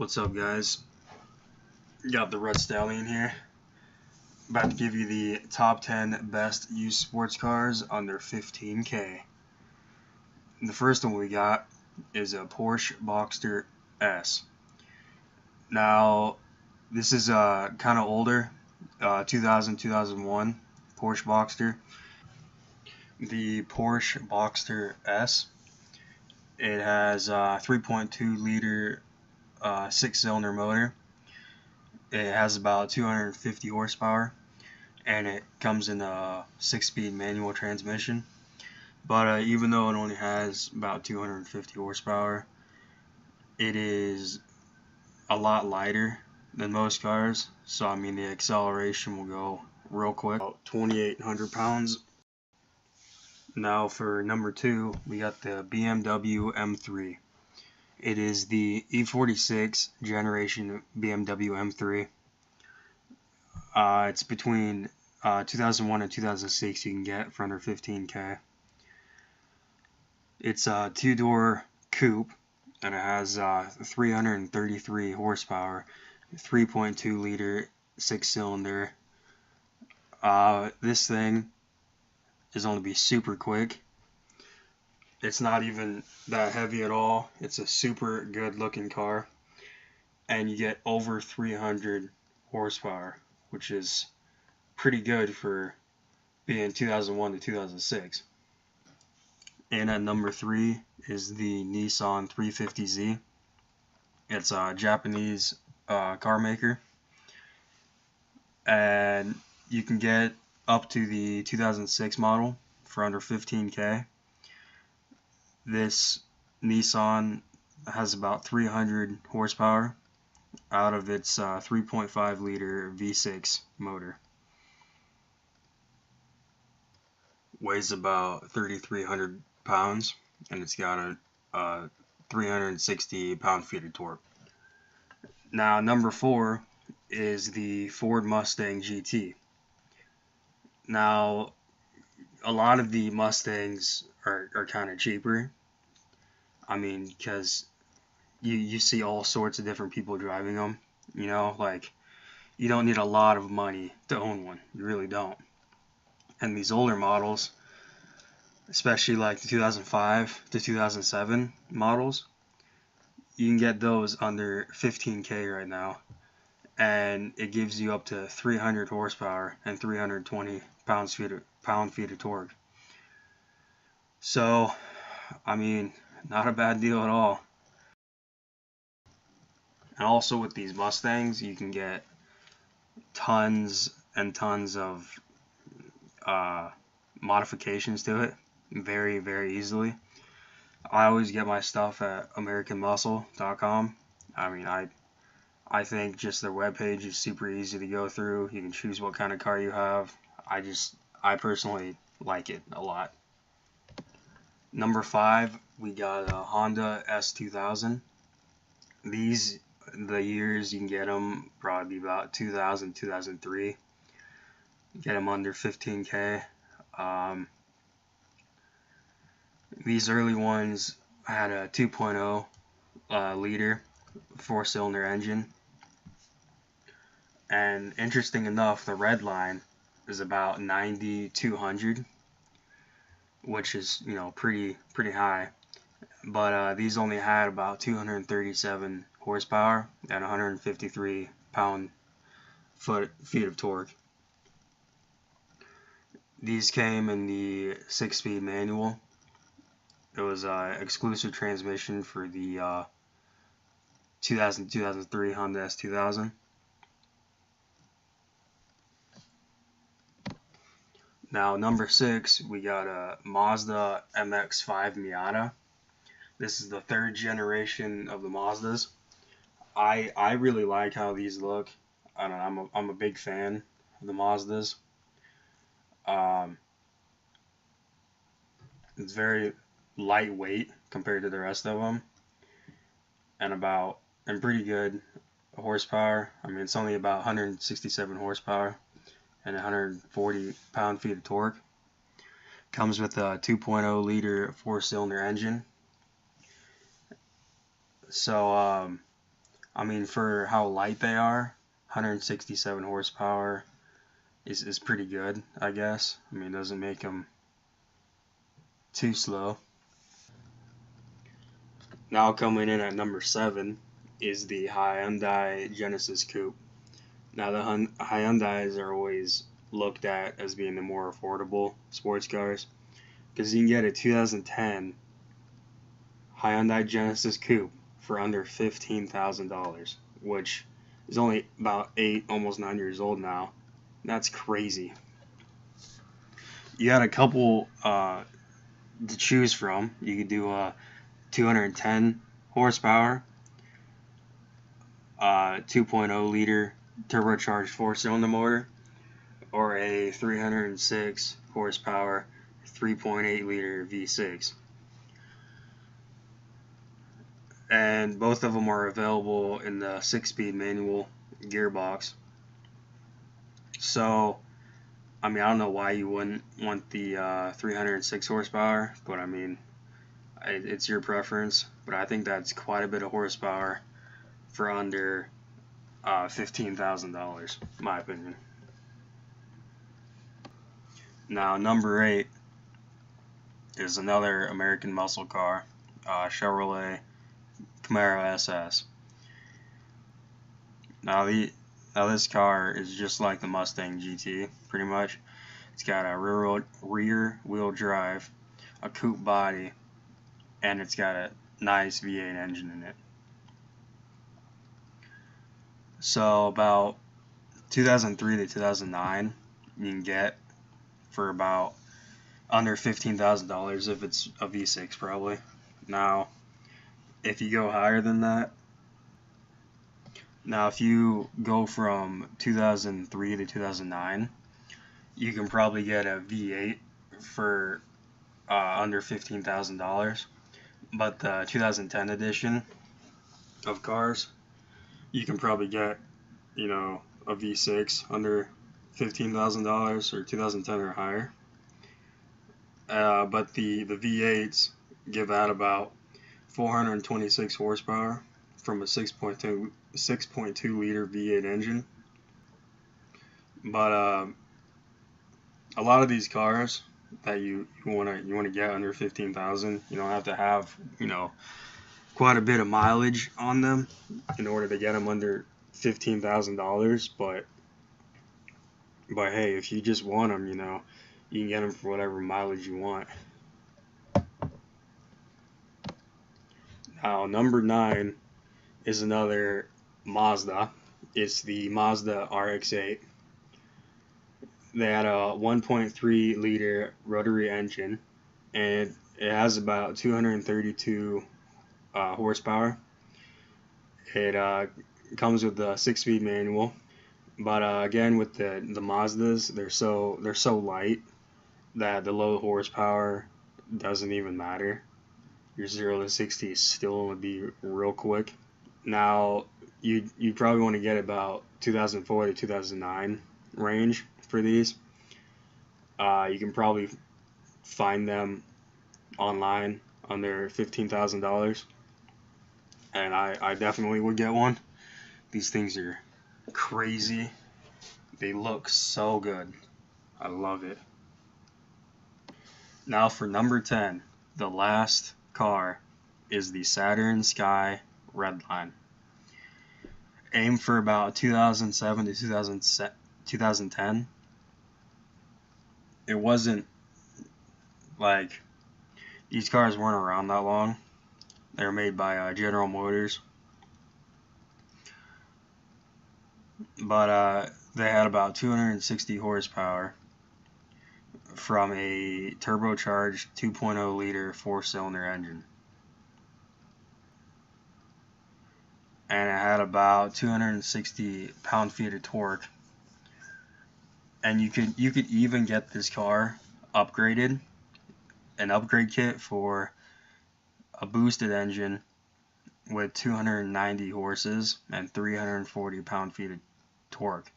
What's up, guys? Got the Red Stallion here. About to give you the top 10 best used sports cars under 15K. The first one we got is a Porsche Boxster S. Now, this is kind of older, 2000-2001 Porsche Boxster. The Porsche Boxster S. It has a 3.2 liter 6-cylinder motor. It has about 250 horsepower, and it comes in a 6-speed manual transmission. But even though it only has about 250 horsepower, it is a lot lighter than most cars. So I mean, the acceleration will go real quick, about 2,800 pounds. Now for number 2, we got the BMW M3. It is the E46 generation BMW M3. It's between 2001 and 2006 you can get for under 15K. It's a 2-door coupe, and it has 333 horsepower, 3.2 liter 6-cylinder. This thing is going to be super quick. It's not even that heavy at all. It's a super good looking car, and you get over 300 horsepower, which is pretty good for being 2001 to 2006. And at number 3 is the Nissan 350Z. It's a Japanese car maker, and you can get up to the 2006 model for under 15K. This Nissan has about 300 horsepower out of its 3.5 liter V6 motor. Weighs about 3,300 pounds, and it's got a 360 pound-feet of torque. Now number 4 is the Ford Mustang GT. Now a lot of the Mustangs are kind of cheaper. I mean, because you see all sorts of different people driving them. You know, like, you don't need a lot of money to own one. You really don't. And these older models, especially like the 2005 to 2007 models, you can get those under 15K right now, and it gives you up to 300 horsepower and 320 pound-feet of torque. So, I mean, not a bad deal at all. And also with these Mustangs, you can get tons and tons of modifications to it very, very easily. I always get my stuff at AmericanMuscle.com. I mean, I think just their webpage is super easy to go through. You can choose what kind of car you have. I personally like it a lot. Number 5, we got a Honda S2000. The years you can get them probably about 2000, 2003. Get them under 15K. These early ones had a 2.0 liter 4-cylinder engine. And interesting enough, the red line is about 9,200, which is, you know, pretty high. But these only had about 237 horsepower and 153 pound-feet of torque. These came in the 6-speed manual. It was exclusive transmission for the 2000-2003 Honda S2000. Now number 6, we got a Mazda MX5 Miata. This is the 3rd generation of the Mazdas. I really like how these look. I don't know, I'm a big fan of the Mazdas. It's very lightweight compared to the rest of them, and pretty good horsepower. I mean, it's only about 167 horsepower and 140 pound-feet of torque. Comes with a 2.0 liter 4-cylinder engine. So I mean, for how light they are, 167 horsepower is pretty good, I guess. I mean, it doesn't make them too slow. Now coming in at number 7 is the Hyundai Genesis Coupe. Now the Hyundais are always looked at as being the more affordable sports cars, because you can get a 2010 Hyundai Genesis Coupe for under $15,000, which is only about 8, almost 9 years old now. That's crazy. You got a couple to choose from. You could do a 210 horsepower, 2.0 liter turbocharged 4-cylinder motor, or a 306 horsepower 3.8 liter V6. And both of them are available in the 6-speed manual gearbox. So, I mean, I don't know why you wouldn't want the 306 horsepower, but I mean, it's your preference. But I think that's quite a bit of horsepower for under $15,000, in my opinion. Now, number 8 is another American muscle car, Chevrolet Camaro SS. Now this car is just like the Mustang GT, pretty much. It's got a rear wheel drive, a coupe body, and it's got a nice V8 engine in it. So about 2003 to 2009, you can get for about under $15,000 if it's a V6 probably. Now, if you go higher than that, now if you go from 2003 to 2009, you can probably get a V8 for under $15,000. But the 2010 edition of cars, you can probably get, you know, a V6 under $15,000 or 2010 or higher. But the V8s give out about 426 horsepower from a 6.2 liter V8 engine. But a lot of these cars that you want to get under 15,000, you don't have to have, you know, quite a bit of mileage on them in order to get them under $15,000. But hey, if you just want them, you know, you can get them for whatever mileage you want. Now, number 9 is another Mazda. It's the Mazda RX8. They had a 1.3 liter rotary engine, and it has about 232 horsepower. It comes with a 6-speed manual, but again, with the Mazdas, they're so light that the low horsepower doesn't even matter. Your 0 to 60 is still going to be real quick. Now, you probably want to get about 2004 to 2009 range for these. You can probably find them online under $15,000, and I definitely would get one. These things are crazy. They look so good. I love it. Now for number 10, the last car is the Saturn Sky Red Pine. Aimed for about 2007 to 2010. It wasn't like, these cars weren't around that long. They were made by General Motors. But they had about 260 horsepower from a turbocharged 2.0 liter 4-cylinder engine. And it had about 260 pound-feet of torque. And you could even get this car upgraded, an upgrade kit for a boosted engine with 290 horses and 340 pound-feet of torque.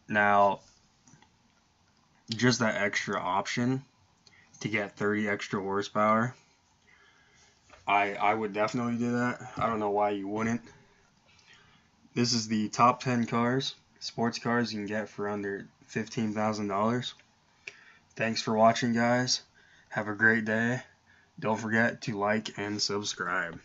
Now, just that extra option to get 30 extra horsepower I would definitely do that. I don't know why you wouldn't. This is the top 10 cars, sports cars you can get for under $15,000. Thanks for watching, guys. Have a great day. Don't forget to like and subscribe.